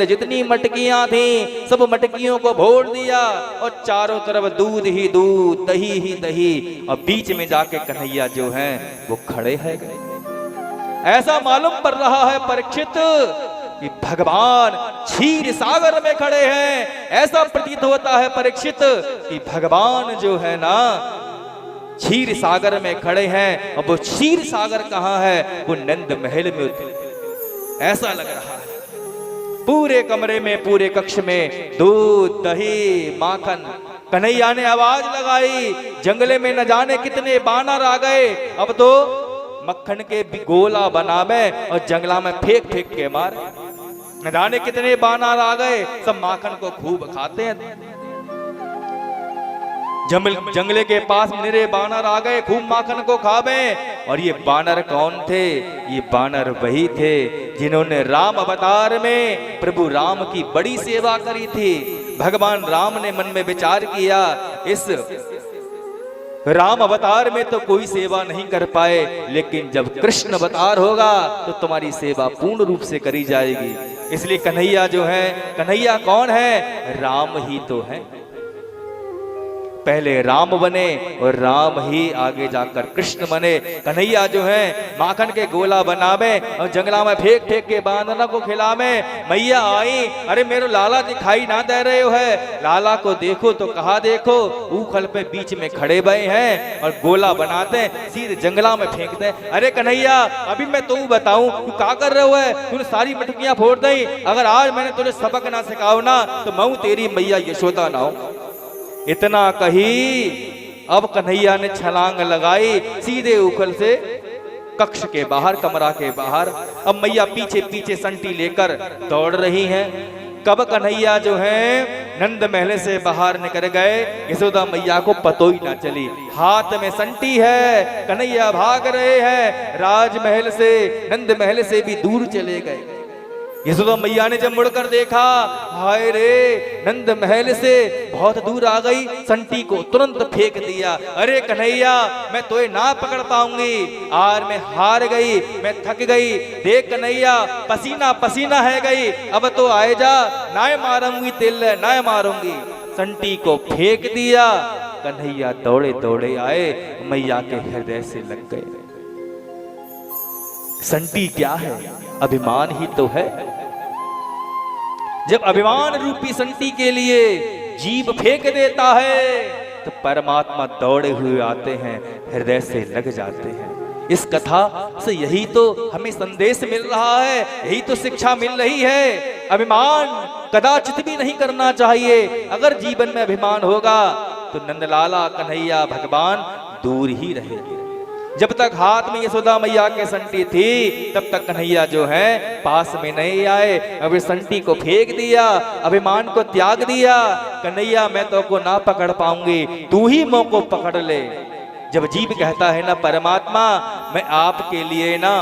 जितनी मटकियां थी सब मटकियों को भोर दिया और चारों तरफ दूध ही दूध, दही ही दही, और बीच में जाके कन्हैया जो है वो खड़े हैं। ऐसा मालूम पड़ रहा है परीक्षित कि भगवान क्षीर सागर में खड़े हैं। ऐसा प्रतीत होता है परीक्षित कि भगवान जो है ना क्षीर सागर में खड़े हैं। और वो क्षीर सागर कहाँ है? वो नंद महल में ऐसा लग रहा है। पूरे कमरे में, पूरे कक्ष में दूध, दही, माखन। कन्हैया ने आवाज लगाई, जंगले में न जाने कितने बानर आ गए। अब तो मक्खन के गोला बनावे और जंगला में फेंक फेंक के मारे। न जाने कितने बानर आ गए, सब माखन को खूब खाते हैं। जंगले के पास निरे बानर आ गए, खूब माखन को खावे। और ये बानर कौन थे? ये बानर वही थे जिन्होंने राम अवतार में प्रभु राम की बड़ी सेवा करी थी। भगवान राम ने मन में विचार किया, इस राम अवतार में तो कोई सेवा नहीं कर पाए, लेकिन जब कृष्ण अवतार होगा तो तुम्हारी सेवा पूर्ण रूप से करी जाएगी। इसलिए कन्हैया जो है, कन्हैया कौन है? राम ही तो है। पहले राम बने और राम ही आगे जाकर कृष्ण बने। कन्हैया जो है माखन के गोला बनावे और जंगला में फेंक फेंक के बांदरों को खिलावे। मैया आई, अरे मेरे लाला दिखाई ना दे रहे हो है? लाला को देखो तो कहा देखो, ऊखल पे बीच में खड़े भये हैं और गोला बनाते सीधे जंगला में फेंकते। अरे कन्हैया, अभी मैं तू बताऊं तू क्या कर रहे हो है? तूने सारी मटकियां फोड़ दी। अगर आज मैंने तुझे सबक ना सिखाओ ना तो मैं तेरी मैया यशोदा ना हूं। इतना कही अब कन्हैया ने छलांग लगाई सीधे उखल से कक्ष के बाहर, कमरा के बाहर। अब मैया पीछे पीछे संटी लेकर दौड़ रही हैं। कब कन्हैया जो है नंद महल से बाहर निकल गए, यशोदा मैया को पतो ही ना चली। हाथ में संटी है, कन्हैया भाग रहे हैं राजमहल से, नंद महल से भी दूर चले गए। यशोदा मैया ने जब मुड़कर देखा, हाय रे, नंद महल से बहुत दूर आ गई, संटी को तुरंत फेंक दिया। अरे कन्हैया, मैं तुझे ना पकड़ पाऊंगी, आज मैं हार गई, मैं थक गई। देख कन्हैया, पसीना पसीना है गई, अब तो आए जा, ना मारूंगी तिल, ना मारूंगी। संटी को फेंक दिया। कन्हैया दौड़े दौड़े आए, मैया के हृदय से लग गए। संटी क्या है? अभिमान ही तो है। जब अभिमान रूपी संटी के लिए जीभ फेंक देता है तो परमात्मा दौड़े हुए आते हैं, हृदय से लग जाते हैं। इस कथा से यही तो हमें संदेश मिल रहा है, यही तो शिक्षा मिल रही है। अभिमान कदाचित भी नहीं करना चाहिए। अगर जीवन में अभिमान होगा तो नंदलाला कन्हैया भगवान दूर ही रहेंगे। जब तक हाथ में यशोदा मैया के संटी थी तब तक कन्हैया जो है पास में नहीं आए। अब संटी को फेंक दिया, अभिमान को त्याग दिया। कन्हैया, मैं तो को ना पकड़ पाऊंगी, तू ही मोह को पकड़ ले। जब जीव कहता है ना परमात्मा, मैं आपके लिए ना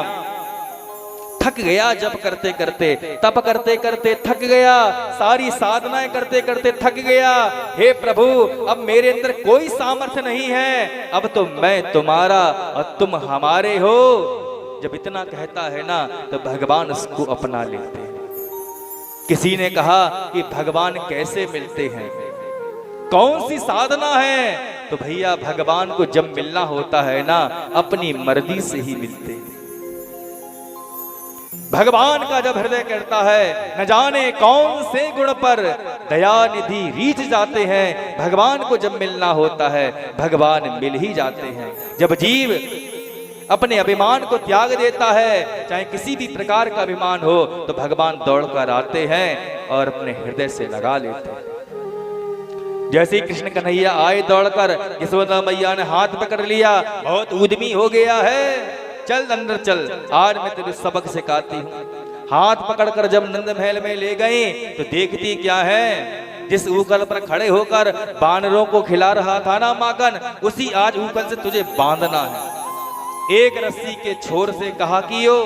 थक गया, जब करते करते, तप करते करते थक गया, सारी साधनाएं करते करते थक गया। हे प्रभु, अब मेरे अंदर कोई सामर्थ्य नहीं है, अब तो मैं तुम्हारा और तुम हमारे हो। जब इतना कहता है ना तो भगवान उसको अपना लेते हैं। किसी ने कहा कि भगवान कैसे मिलते हैं, कौन सी साधना है? तो भैया, भगवान को जब मिलना होता है ना, अपनी मर्जी से ही मिलते हैं। भगवान का जब हृदय करता है, न जाने कौन से गुण पर दया निधि रीझ जाते हैं। भगवान को जब मिलना होता है, भगवान मिल ही जाते हैं। जब जीव अपने अभिमान को त्याग देता है, चाहे किसी भी प्रकार का अभिमान हो, तो भगवान दौड़कर आते हैं और अपने हृदय से लगा लेते हैं। जैसे ही कृष्ण कन्हैया आए दौड़कर, यशोदा मैया ने हाथ पकड़ लिया, बहुत उद्यमी हो गया है, चल अंदर चल, आज मैं तुझे सबक सिखाती हूँ। हाथ पकड़कर जब नंद महल में ले गई तो देखती क्या है, जिस ऊखल पर खड़े होकर बानरों को खिला रहा था ना माखन, उसी आज ऊखल से तुझे बांधना है। एक रस्सी के छोर से कहा कियो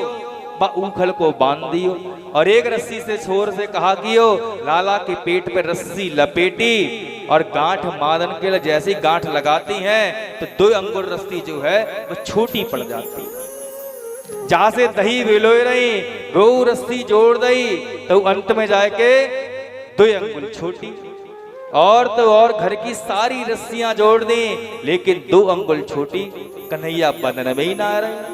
ऊखल को बांध दियो, और एक रस्सी से छोर से कहा कियो लाला के पेट पर रस्सी लपेटी और गांठ मादन के लिए जैसी गांठ लगाती हैं तो 2 अंगुल रस्सी जो है वो छोटी पड़ जाती है। जहां से दही विलोय रही वो रस्सी जोड़ दई, तो अंत में जाके 2 अंगुल छोटी, और तो और घर की सारी रस्सियां जोड़ दी, लेकिन 2 अंगुल छोटी। कन्हैया बंधन में ही ना रहे।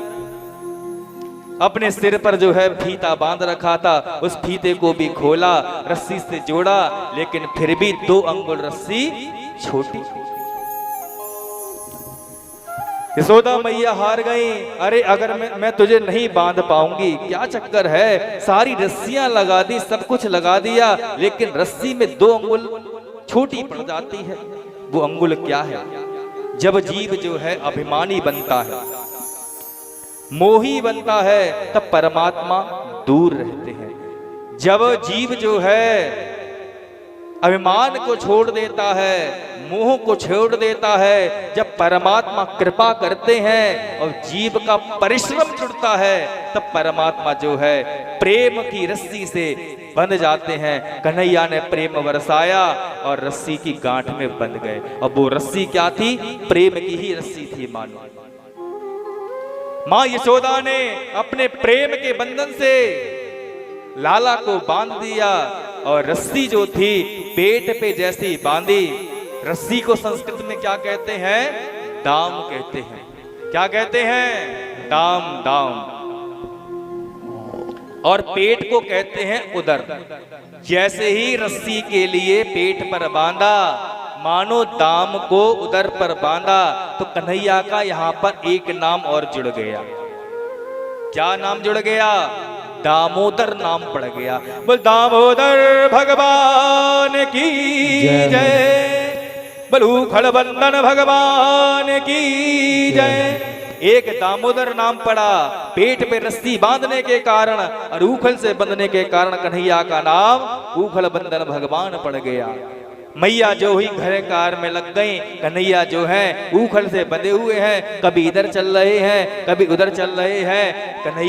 अपने सिर पर जो है फीता बांध रखा था, उस फीते को भी खोला, रस्सी से जोड़ा, लेकिन फिर भी 2 अंगुल रस्सी छोटी। यशोदा मैया हार गई। अरे अगर मैं तुझे नहीं बांध पाऊंगी, क्या चक्कर है, सारी रस्सियां लगा दी, सब कुछ लगा दिया, लेकिन रस्सी में 2 अंगुल छोटी पड़ जाती है। वो अंगुल क्या है? जब जीव जो है अभिमानी बनता है, मोही बनता है, तब परमात्मा दूर रहते हैं। जब जीव जो है अभिमान को छोड़ देता है, मोह को छोड़ देता है, जब परमात्मा कृपा करते हैं और जीव का परिश्रम जुड़ता है, तब परमात्मा जो है प्रेम की रस्सी से बंध जाते हैं। कन्हैया ने प्रेम बरसाया और रस्सी की गांठ में बंध गए। और वो रस्सी क्या थी? प्रेम की ही रस्सी थी। मानो मां यशोदा ने अपने प्रेम के बंधन से लाला को बांध दिया, और रस्सी जो थी पेट पे जैसी बांधी। रस्सी को संस्कृत में क्या कहते हैं? दाम कहते हैं। क्या कहते हैं? दाम, दाम। और पेट को कहते हैं उदर। जैसे ही रस्सी के लिए पेट पर बांधा, मानो दाम को उदर पर बांधा, तो कन्हैया का यहां पर एक नाम और जुड़ गया। क्या नाम जुड़ गया? दामोदर नाम पड़ गया। बोल दामोदर भगवान की जय, बोल उखड़ बंदन भगवान की जय। एक दामोदर नाम पड़ा पेट पे रस्सी बांधने के कारण, और उखल से बंधने के कारण कन्हैया का नाम उखल बंदन भगवान पड़ गया। मैया जो ही घर कार में लग गई, कन्हैया जो है उखल से बंधे हुए हैं, कभी इधर चल रहे हैं, कभी उधर चल रहे हैं। कन्हैया